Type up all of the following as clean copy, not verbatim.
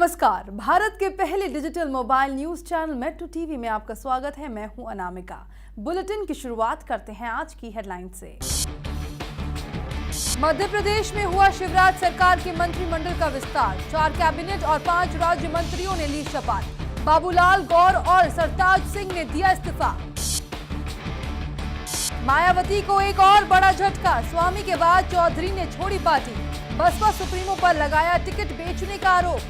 नमस्कार, भारत के पहले digital mobile news channel metro TV में आपका स्वागत है। मैं हूं अनामिका। बुलेटिन की शुरुआत करते हैं आज की हेडलाइन से। मध्य प्रदेश में हुआ शिवराज सरकार के मंत्रिमंडल का विस्तार। 4 कैबिनेट और 5 राज्य मंत्रियों ने ली शपथ। बाबूलाल गौर और सरताज सिंह ने दिया इस्तीफा। मायावती को एक और बड़ा झटका। स्वामी के बाद चौधरी ने छोड़ी पार्टी। बसपा सुप्रीमो पर लगाया टिकट बेचने का आरोप।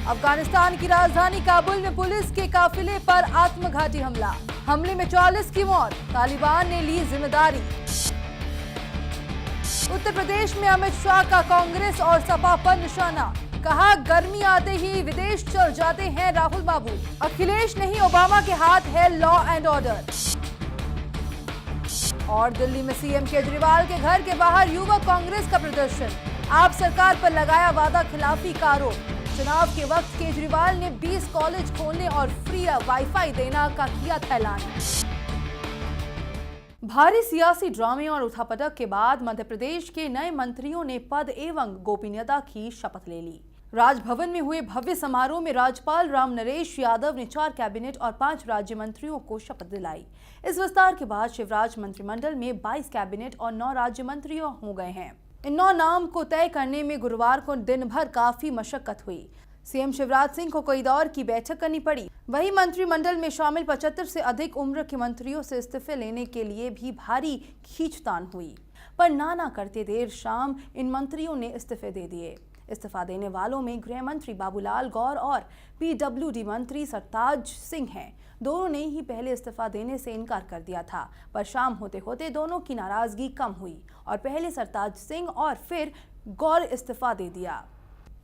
अफगानिस्तान की राजधानी काबुल में पुलिस के काफिले पर आत्मघाती हमला। हमले में 44 की मौत। तालिबान ने ली जिम्मेदारी। उत्तर प्रदेश में अमित शाह का कांग्रेस और सपा पर निशाना। कहा, गर्मी आते ही विदेश चल जाते हैं राहुल बाबू। अखिलेश नहीं, ओबामा के हाथ है लॉ एंड ऑर्डर। और दिल्ली में सीएम केजरीवाल के घर के बाहर युवक कांग्रेस का प्रदर्शन। आप सरकार पर लगाया वादा खिलाफी का आरोप। चुनाव के वक्त केजरीवाल ने 20 कॉलेज खोलने और फ्री वाईफाई देना का किया था ऐलान। भारी सियासी ड्रामे और उठापटक के बाद मध्य प्रदेश के नए मंत्रियों ने पद एवं गोपनीयता की शपथ ले ली। राजभवन में हुए भव्य समारोह में राज्यपाल राम नरेश यादव ने 4 कैबिनेट और 5 राज्य मंत्रियों को शपथ दिलाई। इस विस्तार के बाद शिवराज मंत्रिमंडल में 22 कैबिनेट और 9 राज्य मंत्री हो गए हैं। इन 9 नाम को तय करने में गुरुवार को दिन भर काफी मशक्कत हुई। सीएम शिवराज सिंह को कई दौर की बैठक करनी पड़ी। वहीं मंत्रिमंडल में शामिल 75 से अधिक उम्र के मंत्रियों से इस्तीफे लेने के लिए भी भारी खींचतान हुई, पर ना करते देर शाम इन मंत्रियों ने इस्तीफे दे दिए। इस्तीफा देने वालों में गृह मंत्री बाबूलाल गौर और पीडब्ल्यूडी मंत्री सरताज सिंह हैं। दोनों ने ही पहले इस्तीफा देने से इनकार कर दिया था, पर शाम होते होते दोनों की नाराजगी कम हुई और पहले सरताज सिंह और फिर गौर इस्तीफा दे दिया।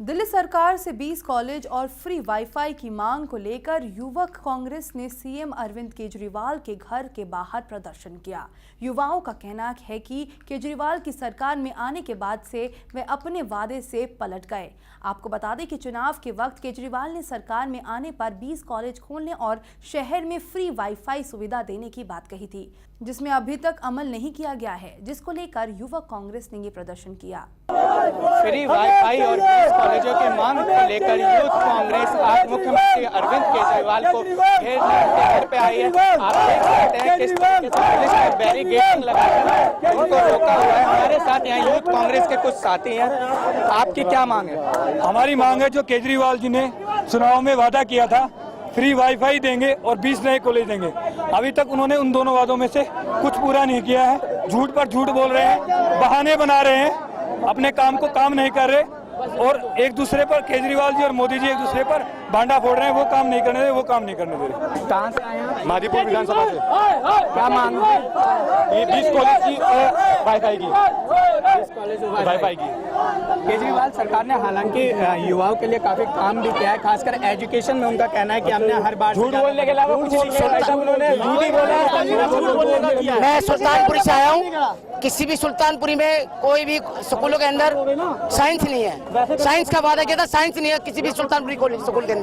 दिल्ली सरकार से 20 कॉलेज और फ्री वाईफाई की मांग को लेकर युवक कांग्रेस ने सीएम अरविंद केजरीवाल के घर के बाहर प्रदर्शन किया। युवाओं का कहना है कि केजरीवाल की सरकार में आने के बाद से वे अपने वादे से पलट गए। आपको बता दें कि चुनाव के वक्त केजरीवाल ने सरकार में आने पर 20 कॉलेज खोलने और शहर में फ्री वाईफाई सुविधा देने की बात कही थी, जिसमें अभी तक अमल नहीं किया गया है, जिसको लेकर युवक कांग्रेस ने ये प्रदर्शन किया। फ्री वाईफाई और 20 कॉलेजों की मांग को लेकर यूथ कांग्रेस आज मुख्यमंत्री अरविंद केजरीवाल को घेरने उनके घर पे आई है। आप देख सकते हैं किस तरीके से पुलिस ने बैरिकेडिंग लगाकर उनको रोका हुआ है। हमारे साथ यहाँ यूथ कांग्रेस के कुछ साथी हैं। आपकी क्या मांग है? हमारी मांग है, जो केजरीवाल जी ने चुनाव में वादा किया था, फ्री वाईफाई देंगे और 20 नए कॉलेज देंगे। अभी तक उन्होंने उन दोनों वादों में से कुछ पूरा नहीं किया है। झूठ पर झूठ बोल रहे हैं, बहाने बना रहे हैं, अपने काम को काम नहीं कर रहे और एक दूसरे पर, केजरीवाल जी और मोदी जी एक दूसरे पर भांडा फोड़ रहे हैं। वो काम नहीं करने दे, वो काम नहीं करने दे रहे। कहाँ से आए हैं? मादीपुर विधानसभा से। क्या मांग है? ये 20 कॉलेज की वाईफाई की, 20 कॉलेज वाईफाई की। केजरीवाल सरकार ने हालांकि युवाओं के लिए काफी काम भी किया है, खासकर एजुकेशन में उनका कहना है कि हमने हर बार झूठ बोलने के अलावा कुछ नहीं किया। उन्होंने झूठ ही बोला। मैं सुल्तानपुरी से आया हूँ। किसी भी सुल्तानपुरी में कोई भी स्कूलों के अंदर साइंस नहीं है। साइंस का वादा किया था, साइंस नहीं है किसी भी सुल्तानपुरी कॉलेज स्कूल के अंदर।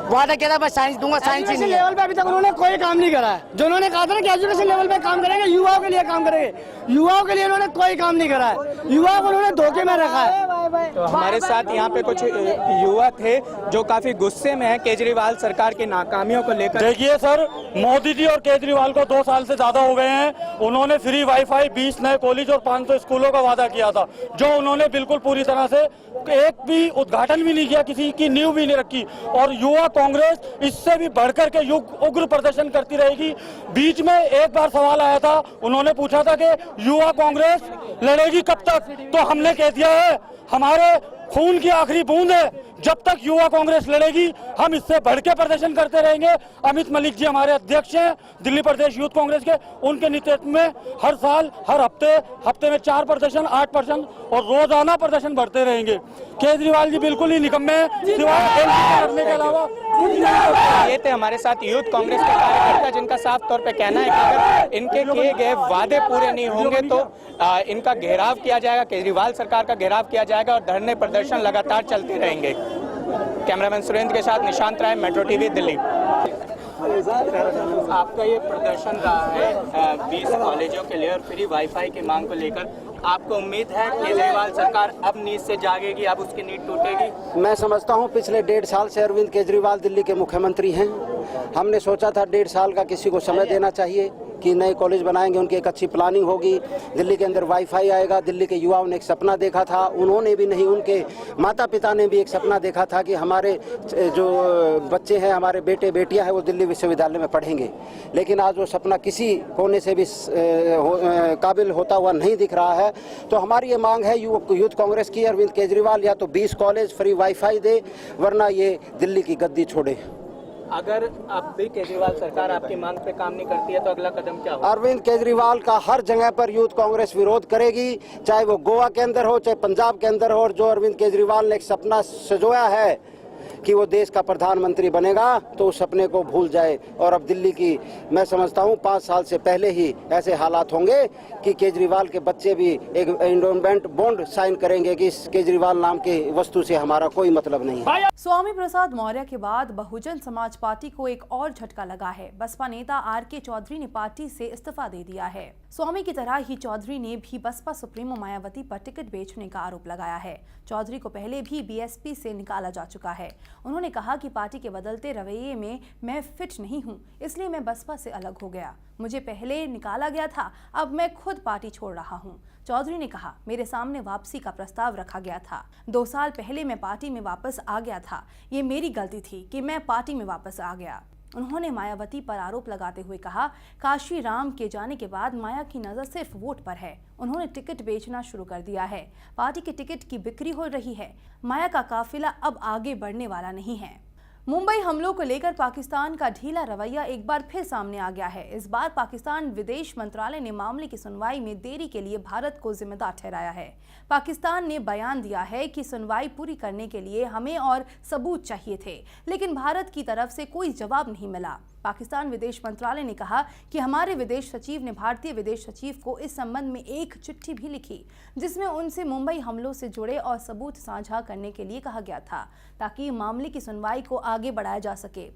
वादा किया था मैं साइंस दूंगा, साइंस ही नहीं है। लेवल पे अभी तक उन्होंने कोई काम नहीं करा है। जो उन्होंने कहा था ना कि एजुकेशन लेवल पे काम करेंगे, युवाओं के लिए काम करेंगे, युवाओं के लिए उन्होंने कोई काम नहीं करा है। युवाओं को उन्होंने धोखे में रखा है। तो हमारे साथ यहाँ पे कुछ युवा थे जो काफी गुस्से में है केजरीवाल सरकार की नाकामियों को लेकर। देखिए सर, मोदी जी और केजरीवाल को 2 साल से ज्यादा हो गए हैं। उन्होंने फ्री वाईफाई, 20 नए कॉलेज और 500 स्कूलों का वादा किया था, जो उन्होंने बिल्कुल पूरी तरह से एक भी उद्घाटन भी नहीं किया, किसी की नींव भी नहीं रखी। और युवा कांग्रेस इससे भी बढ़कर के उग्र प्रदर्शन करती रहेगी। बीच में एक बार सवाल आया था, उन्होंने पूछा था कि युवा कांग्रेस लड़ेगी कब तक, तो हमने कह दिया है हमारे खून की आखिरी बूंद है, जब तक युवा कांग्रेस लड़ेगी हम इससे बढ़ के प्रदर्शन करते रहेंगे। अमित मलिक जी हमारे अध्यक्ष हैं दिल्ली प्रदेश यूथ कांग्रेस के, उनके नेतृत्व में हर साल, हर हफ्ते में 4 प्रदर्शन, 8 प्रदर्शन और रोजाना प्रदर्शन बढ़ते रहेंगे। केजरीवाल जी बिल्कुल ही निकम्मे हैं, सिवाय करने के अलावा कुछ नहीं। ये थे हमारे साथ यूथ कांग्रेस के कार्यकर्ता, जिनका साफ तौर पे कहना है कि अगर इनके किए गए वादे पूरे नहीं होंगे तो इनका घेराव किया जाएगा, केजरीवाल सरकार का घेराव किया जाएगा और धरने प्रदर्शन लगातार चलते रहेंगे। कैमरामैन सुरेंद्र के साथ निशांत राय, मेट्रो टीवी, दिल्ली। आपका ये प्रदर्शन रहा है 20 कॉलेजों के लिए और फ्री वाईफाई की मांग को लेकर, आपको उम्मीद है केजरीवाल सरकार अब नींद से जागेगी, अब उसकी नींद टूटेगी? मैं समझता हूं पिछले 1.5 साल से अरविंद केजरीवाल दिल्ली के मुख्यमंत्री हैं। हमने सोचा था 1.5 साल का किसी को समय देना चाहिए कि नए कॉलेज बनाएंगे, उनकी एक अच्छी प्लानिंग होगी, दिल्ली के अंदर वाईफाई आएगा। दिल्ली के युवाओं ने एक सपना देखा था, उन्होंने भी नहीं, उनके माता पिता ने भी एक सपना देखा था कि हमारे जो बच्चे हैं, हमारे बेटे बेटियां हैं, वो दिल्ली विश्वविद्यालय में पढ़ेंगे। लेकिन आज वो सपना किसी कोने से भी काबिल होता हुआ नहीं दिख रहा है। तो हमारी ये मांग है यूथ कांग्रेस की, अरविंद केजरीवाल या तो 20 कॉलेज फ्री वाईफाई दे, वरना ये दिल्ली की गद्दी छोड़े। अगर अब भी केजरीवाल सरकार आपकी मांग पे काम नहीं करती है तो अगला कदम क्या होगा? अरविंद केजरीवाल का हर जगह पर यूथ कांग्रेस विरोध करेगी, चाहे वो गोवा के अंदर हो, चाहे पंजाब के अंदर हो। और जो अरविंद केजरीवाल ने एक सपना सजोया है कि वो देश का प्रधानमंत्री बनेगा, तो उस सपने को भूल जाए। और अब दिल्ली की, मैं समझता हूँ 5 साल से पहले ही ऐसे हालात होंगे कि केजरीवाल के बच्चे भी एक एंडोमेंट बॉन्ड साइन करेंगे कि इस केजरीवाल नाम की वस्तु से हमारा कोई मतलब नहीं है। स्वामी प्रसाद मौर्य के बाद बहुजन समाज पार्टी को एक और झटका लगा है। बसपा नेता आर.के. चौधरी ने पार्टी से इस्तीफा दे दिया है। स्वामी की तरह ही चौधरी ने भी बसपा सुप्रीमो मायावती पर टिकट बेचने का आरोप लगाया है। चौधरी को पहले भी बीएसपी से निकाला जा चुका है। उन्होंने कहा कि पार्टी के बदलते रवैये में मैं फिट नहीं हूं, इसलिए मैं बसपा से अलग हो गया। मुझे पहले निकाला गया था, अब मैं खुद पार्टी छोड़ रहा हूं। चौधरी ने कहा, मेरे सामने वापसी का प्रस्ताव रखा गया था। 2 साल पहले मैं पार्टी में वापस आ गया था। ये मेरी गलती थी कि मैं पार्टी में वापस आ गया। उन्होंने मायावती पर आरोप लगाते हुए कहा, काशी राम के जाने के बाद माया की नजर सिर्फ वोट पर है। उन्होंने टिकट बेचना शुरू कर दिया है। पार्टी के टिकट की बिक्री हो रही है। माया का काफिला अब आगे बढ़ने वाला नहीं है। मुंबई हमलों को लेकर पाकिस्तान का ढीला रवैया एक बार फिर सामने आ गया है। इस बार पाकिस्तान विदेश मंत्रालय ने मामले की सुनवाई में देरी के लिए भारत को जिम्मेदार ठहराया है। पाकिस्तान ने बयान दिया है कि सुनवाई पूरी करने के लिए हमें और सबूत चाहिए थे, लेकिन भारत की तरफ से कोई जवाब नहीं मिला। पाकिस्तान विदेश मंत्रालय ने कहा कि हमारे विदेश सचिव ने भारतीय विदेश सचिव को इस संबंध में एक चिट्ठी भी लिखी, जिसमें उनसे मुंबई हमलों से जुड़े और सबूत साझा करने के लिए कहा गया था, ताकि मामले की सुनवाई को आगे बढ़ाया जा सके।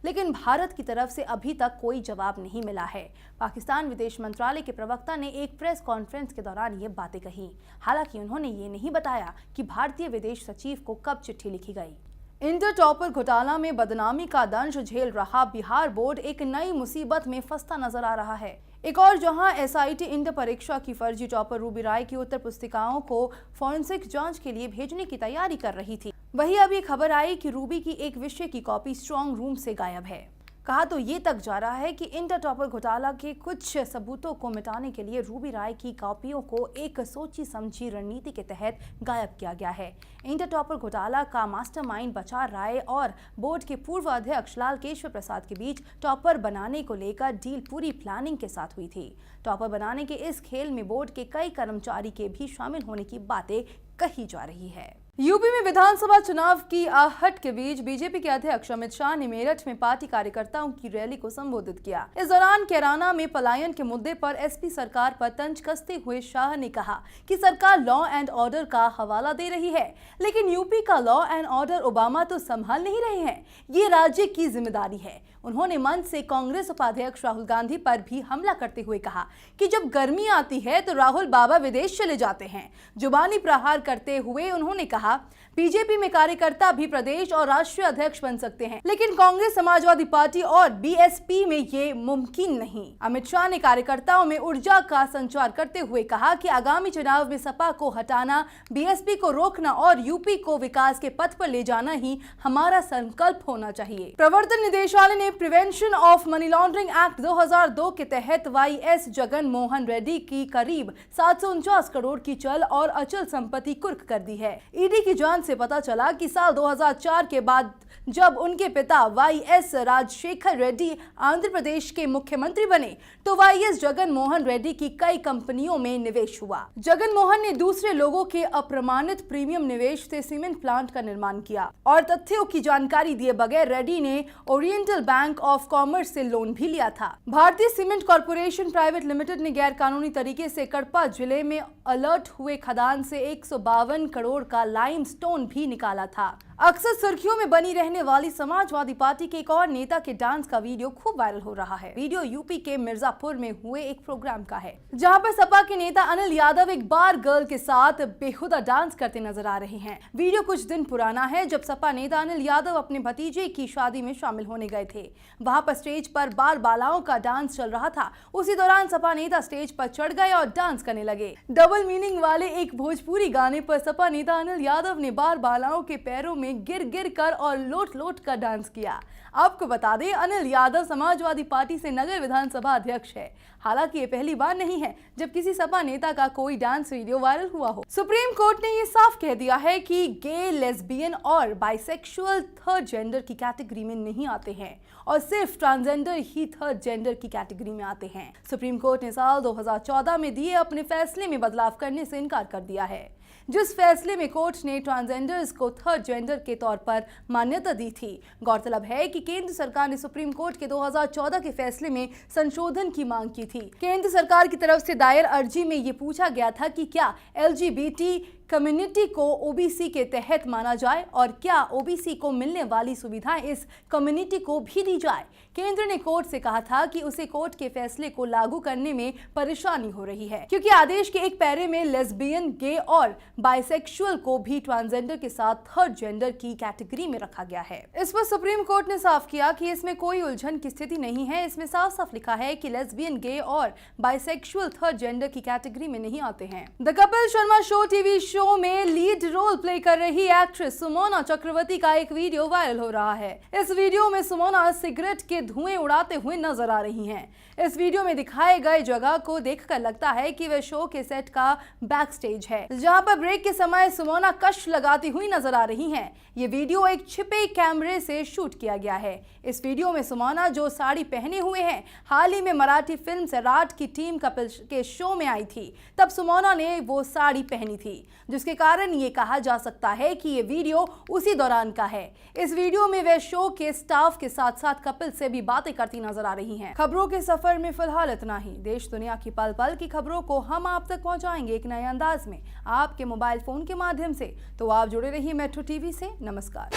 लेकिन भारत की तरफ से अभी तक कोई जवाब नहीं मिला है। पाकिस्तान विदेश मंत्रालय के प्रवक्ता ने एक प्रेस कॉन्फ्रेंस के दौरान ये बातें कही। हालांकि उन्होंने ये नहीं बताया कि भारतीय विदेश सचिव को कब चिट्ठी लिखी गई। इंटर टॉपर घोटाला में बदनामी का दंश झेल रहा बिहार बोर्ड एक नई मुसीबत में फंसता नजर आ रहा है। एक और जहां एसआईटी इंटर परीक्षा की फर्जी टॉपर रूबी राय की उत्तर पुस्तिकाओं को फॉरेंसिक जांच के लिए भेजने की तैयारी कर रही थी, वहीं अभी खबर आई कि रूबी की एक विषय की कॉपी स्ट्रॉन्ग रूम से गायब है। कहा तो ये तक जा रहा है कि इंटर टॉपर घोटाला के कुछ सबूतों को मिटाने के लिए रूबी राय की कॉपियों को एक सोची समझी रणनीति के तहत गायब किया गया है। इंटर टॉपर घोटाला का मास्टरमाइंड बचा राय और बोर्ड के पूर्व अध्यक्ष लाल केशव प्रसाद के बीच टॉपर बनाने को लेकर डील पूरी प्लानिंग के साथ हुई थी। टॉपर बनाने के इस खेल में बोर्ड के कई कर्मचारी के भी शामिल होने की बातें कही जा रही है। यूपी में विधानसभा चुनाव की आहट के बीच बीजेपी के अध्यक्ष अमित शाह ने मेरठ में पार्टी कार्यकर्ताओं की रैली को संबोधित किया। इस दौरान कैराना में पलायन के मुद्दे पर एसपी सरकार पर तंज कसते हुए शाह ने कहा कि सरकार लॉ एंड ऑर्डर का हवाला दे रही है, लेकिन यूपी का लॉ एंड ऑर्डर ओबामा तो संभाल नहीं रहे हैं, ये राज्य की जिम्मेदारी है। उन्होंने मंच से कांग्रेस उपाध्यक्ष राहुल गांधी पर भी हमला करते हुए कहा कि जब गर्मी आती है तो राहुल बाबा विदेश चले जाते हैं। जुबानी प्रहार करते हुए उन्होंने कहा, बीजेपी में कार्यकर्ता भी प्रदेश और राष्ट्रीय अध्यक्ष बन सकते हैं, लेकिन कांग्रेस, समाजवादी पार्टी और बीएसपी में ये मुमकिन नहीं। अमित शाह ने कार्यकर्ताओं में ऊर्जा का संचार करते हुए कहा कि आगामी चुनाव में सपा को हटाना, बीएसपी को रोकना और यूपी को विकास के पथ पर ले जाना ही हमारा संकल्प होना चाहिए। प्रवर्तन निदेशालय ने prevention of money laundering act 2002 के तहत वाईएस जगन मोहन रेड्डी की करीब 749 करोड़ की चल और अचल संपत्ति कुर्क कर दी है। ईडी की जांच से पता चला कि साल 2004 के बाद जब उनके पिता वाईएस राजशेखर रेड्डी आंध्र प्रदेश के मुख्यमंत्री बने तो वाईएस जगन मोहन रेड्डी की कई कंपनियों में निवेश हुआ। जगन मोहन ने दूसरे लोगों के अप्रमाणित प्रीमियम निवेश से सीमेंट प्लांट का निर्माण किया और तथ्यों की जानकारी दिए बगैर रेड्डी ने ओरिएंटल बैंक ऑफ कॉमर्स से लोन भी लिया था। भारतीय सीमेंट कॉर्पोरेशन प्राइवेट लिमिटेड ने गैर कानूनी तरीके से कड़पा जिले में अलर्ट हुए खदान से 152 करोड़ का लाइमस्टोन भी निकाला था। अक्सर सुर्खियों में बनी रहने वाली समाजवादी पार्टी के एक और नेता के डांस का वीडियो खूब वायरल हो रहा है। वीडियो यूपी के मिर्जापुर में हुए एक प्रोग्राम का है, जहां पर सपा के नेता अनिल यादव एक बार गर्ल के साथ बेहुदा डांस करते नजर आ रहे हैं। वीडियो कुछ दिन पुराना है, जब सपा नेता अनिल यादव अपने भतीजे की शादी में शामिल होने गए थे। वहां पर स्टेज पर बाल बालाओं का डांस चल रहा था। उसी दौरान सपा नेता स्टेज पर चढ़ गए और डांस करने लगे। डबल मीनिंग वाले एक भोजपुरी गाने पर सपा नेता अनिल यादव ने बाल बालाओं के पैरों में गिर कर और लोट कर डांस किया। आपको बता दें, अनिल यादव समाजवादी पार्टी से नगर विधानसभा अध्यक्ष है। हालांकि ये पहली बार नहीं है जब किसी सपा नेता का कोई डांस वीडियो वायरल हुआ हो। सुप्रीम कोर्ट ने ये साफ कह दिया है कि गे, लेस्बियन और बाइसेक्सुअल थर्ड जेंडर की कैटेगरी में नहीं आते हैं और सिर्फ ट्रांसजेंडर ही थर्ड जेंडर की कैटेगरी में आते हैं। सुप्रीम कोर्ट ने साल 2014 में दिए अपने फैसले में बदलाव करने से इनकार कर दिया है, जिस फैसले में कोर्ट ने ट्रांसजेंडर्स को थर्ड जेंडर के तौर पर मान्यता दी थी। गौरतलब है कि केंद्र सरकार ने सुप्रीम कोर्ट के 2014 के फैसले में संशोधन की मांग की थी। केंद्र सरकार की तरफ से दायर अर्जी में ये पूछा गया था कि क्या LGBT कम्युनिटी को ओबीसी के तहत माना जाए और क्या ओबीसी को मिलने वाली सुविधाएं इस कम्युनिटी को भी दी जाए। केंद्र ने कोर्ट से कहा था कि उसे कोर्ट के फैसले को लागू करने में परेशानी हो रही है, क्योंकि आदेश के एक पैरे में लेस्बियन, गे और बाइसेक्सुअल को भी ट्रांसजेंडर के साथ थर्ड जेंडर की कैटेगरी में रखा गया है। इस पर सुप्रीम कोर्ट ने साफ किया कि इसमें कोई उलझन की स्थिति नहीं है। इसमें साफ साफ लिखा है कि लेस्बियन, गे और बाइसेक्सुअल थर्ड जेंडर की कैटेगरी में नहीं आते हैं। The Kapil Sharma show TV show में लीड रोल प्ले कर रही एक्ट्रेस सुमोना चक्रवर्ती का एक वीडियो वायरल हो रहा है। इस वीडियो में सुमोना सिगरेट के धुएं उड़ाते हुए नजर आ रही हैं। इस वीडियो में दिखाए गए जगह को देखकर लगता है कि वह शो के सेट का बैक स्टेज है, जहां पर ब्रेक के समय सुमोना कश लगाती हुई नजर आ रही हैं। ये वीडियो एक छिपे कैमरे से शूट किया गया है। इस वीडियो में सुमोना जो साड़ी पहने हुए हैं, हाल ही में मराठी फिल्म सैराट की टीम कपिल के शो में आई थी। तब सुमोना ने वो साड़ी पहनी थी, जिसके कारण ये कहा जा सकता है कि ये वीडियो उसी दौरान का है। इस वीडियो में वे शो के स्टाफ के साथ साथ कपिल से भी बातें करती नजर आ रही हैं। खबरों के सफर में फिलहाल इतना ही। देश दुनिया की पल पल की खबरों को हम आप तक पहुंचाएंगे एक नए अंदाज में, आपके मोबाइल फोन के माध्यम से। तो आप जुड़े रहिए मेट्रो टीवी से। नमस्कार।